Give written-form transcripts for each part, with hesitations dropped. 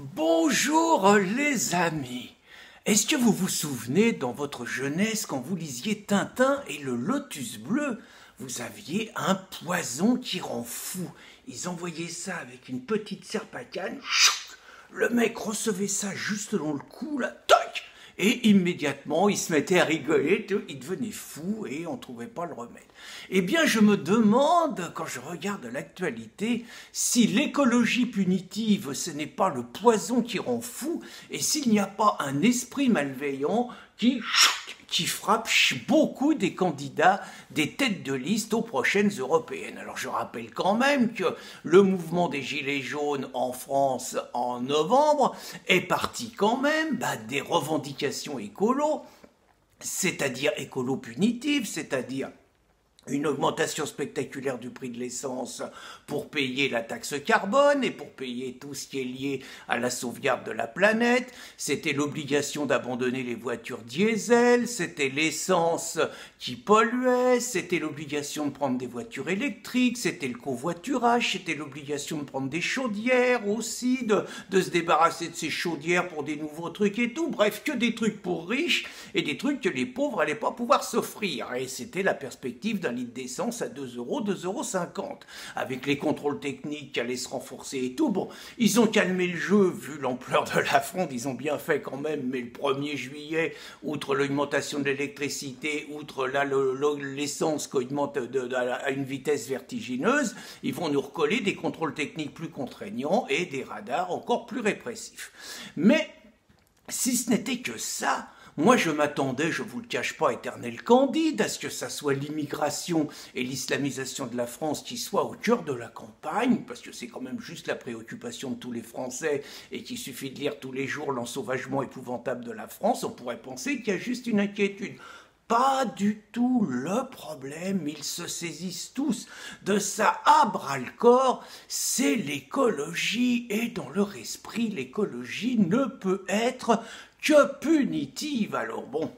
Bonjour les amis. Est-ce que vous vous souvenez dans votre jeunesse quand vous lisiez Tintin et le Lotus bleu, vous aviez un poison qui rend fou. Ils envoyaient ça avec une petite serpe à canne. Le mec recevait ça juste dans le cou, là, toc. Et immédiatement, il se mettait à rigoler, il devenait fou et on ne trouvait pas le remède. Eh bien, je me demande, quand je regarde l'actualité, si l'écologie punitive, ce n'est pas le poison qui rend fou, et s'il n'y a pas un esprit malveillant qui frappe beaucoup des candidats, des têtes de liste aux prochaines européennes. Alors je rappelle quand même que le mouvement des Gilets jaunes en France en novembre est parti quand même des revendications écolo, c'est-à-dire écolo-punitives, c'est-à-dire une augmentation spectaculaire du prix de l'essence pour payer la taxe carbone et pour payer tout ce qui est lié à la sauvegarde de la planète. C'était l'obligation d'abandonner les voitures diesel, c'était l'essence qui polluait, c'était l'obligation de prendre des voitures électriques, c'était le covoiturage, c'était l'obligation de prendre des chaudières aussi, de se débarrasser de ces chaudières pour des nouveaux trucs et tout. Bref, que des trucs pour riches et des trucs que les pauvres n'allaient pas pouvoir s'offrir. Et c'était la perspective d'un litre d'essence à 2 euros, 2,50 €, avec les contrôles techniques qui allaient se renforcer et tout. Bon, ils ont calmé le jeu, vu l'ampleur de la fronde, ils ont bien fait quand même, mais le 1er juillet, outre l'augmentation de l'électricité, outre l'essence qui augmente à une vitesse vertigineuse, ils vont nous recoller des contrôles techniques plus contraignants et des radars encore plus répressifs. Mais, si ce n'était que ça, moi, je m'attendais, je ne vous le cache pas, éternel Candide, à ce que ça soit l'immigration et l'islamisation de la France qui soient au cœur de la campagne, parce que c'est quand même juste la préoccupation de tous les Français et qu'il suffit de lire tous les jours l'ensauvagement épouvantable de la France, on pourrait penser qu'il y a juste une inquiétude. Pas du tout le problème, ils se saisissent tous de ça à bras-le-corps, c'est l'écologie, et dans leur esprit, l'écologie ne peut être que punitive. Alors bon,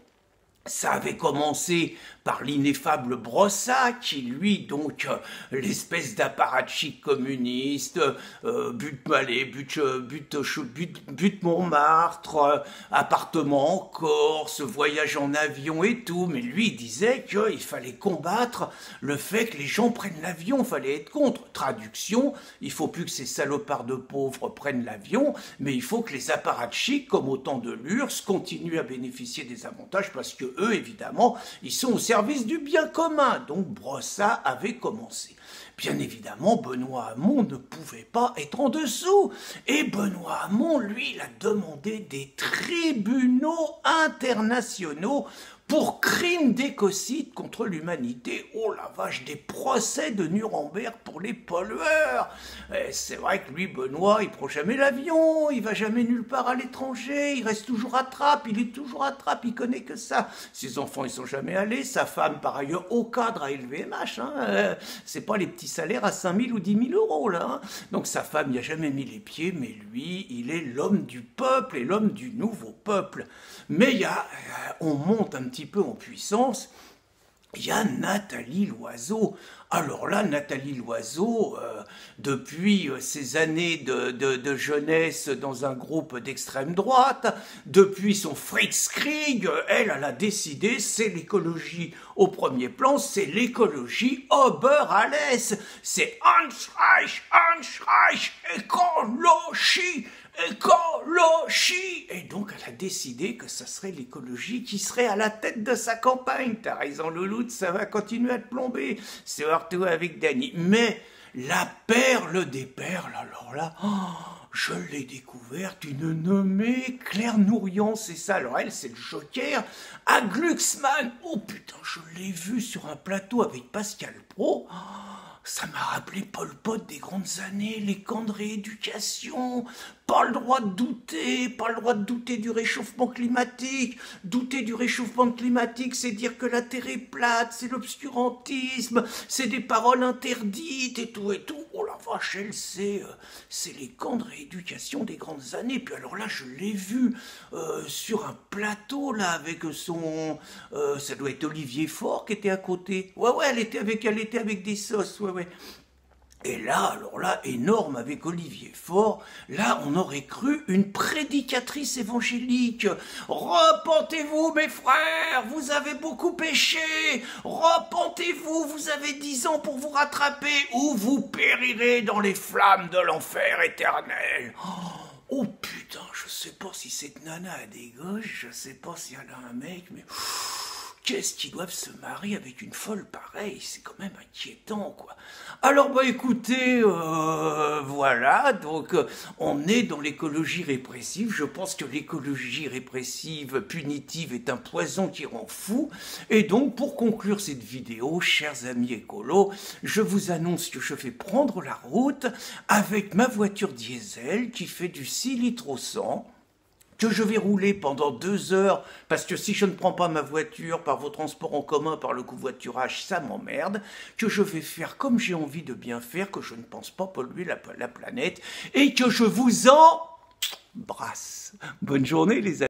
ça avait commencé par l'ineffable Brossat, qui lui, donc, l'espèce d'apparatchik communiste, but-Malais, but-Montmartre, appartement en Corse, voyage en avion et tout, mais lui, il disait qu'il fallait combattre le fait que les gens prennent l'avion, il fallait être contre. Traduction, il faut plus que ces salopards de pauvres prennent l'avion, mais il faut que les apparatchiks, comme au temps de l'URSS, continuent à bénéficier des avantages, parce que eux, évidemment, ils sont au service du bien commun. Donc Brossat avait commencé. Bien évidemment, Benoît Hamon ne pouvait pas être en dessous. Et Benoît Hamon, lui, il a demandé des tribunaux internationaux pour crimes d'écocide contre l'humanité. Oh la vache, des procès de Nuremberg pour les pollueurs. C'est vrai que lui, Benoît, il prend jamais l'avion, il va jamais nulle part à l'étranger, il reste toujours à Trappes, il est toujours à Trappes, il connaît que ça. Ses enfants, ils sont jamais allés, sa femme, par ailleurs, au cadre à LVMH, c'est pas les petits salaires à 5 000 ou 10 000 euros, là. Donc sa femme n'y a jamais mis les pieds, mais lui, il est l'homme du peuple et l'homme du nouveau peuple. Mais on monte un petit peu en puissance, il y a Nathalie Loiseau. Alors là, Nathalie Loiseau, depuis ses années de jeunesse dans un groupe d'extrême droite, depuis son Fritzkrieg, elle a décidé, c'est l'écologie au premier plan, c'est l'écologie Ober alles, c'est Anschreich, écologie, écologie. Et donc elle a décidé que ça serait l'écologie qui serait à la tête de sa campagne. T'as raison Louloute, ça va continuer à te plomber. C'est surtout avec Dany. Mais la perle des perles, alors là, je l'ai découverte, une nommée Claire Nourian, c'est ça. Alors elle, c'est le Joker à Glucksmann. Oh putain, je l'ai vue sur un plateau avec Pascal Praud. Ça m'a rappelé Pol Pot des grandes années, les camps de rééducation, pas le droit de douter du réchauffement climatique. Douter du réchauffement climatique, c'est dire que la Terre est plate, c'est l'obscurantisme, c'est des paroles interdites et tout et tout. Oh la vache, elle sait, c'est les camps de rééducation des grandes années. Puis alors là, je l'ai vue sur un plateau, là, avec ça doit être Olivier Faure qui était à côté. Ouais, elle était avec des sauces, ouais. Et là, alors là, énorme avec Olivier Faure, là on aurait cru une prédicatrice évangélique. Repentez-vous mes frères, vous avez beaucoup péché. Repentez-vous, vous avez 10 ans pour vous rattraper ou vous périrez dans les flammes de l'enfer éternel. Oh putain, je sais pas si cette nana a des gosses, je sais pas si elle a un mec, mais... Qu'est-ce qu'ils doivent se marier avec une folle pareille? C'est quand même inquiétant, quoi. Alors, bah écoutez, voilà, donc on est dans l'écologie répressive. Je pense que l'écologie répressive, punitive, est un poison qui rend fou. Et donc, pour conclure cette vidéo, chers amis écolos, je vous annonce que je vais prendre la route avec ma voiture diesel qui fait du 6 litres au 100. Que je vais rouler pendant 2 heures, parce que si je ne prends pas ma voiture par vos transports en commun, par le covoiturage, ça m'emmerde, que je vais faire comme j'ai envie de bien faire, que je ne pense pas polluer la planète, et que je vous embrasse. Bonne journée les amis.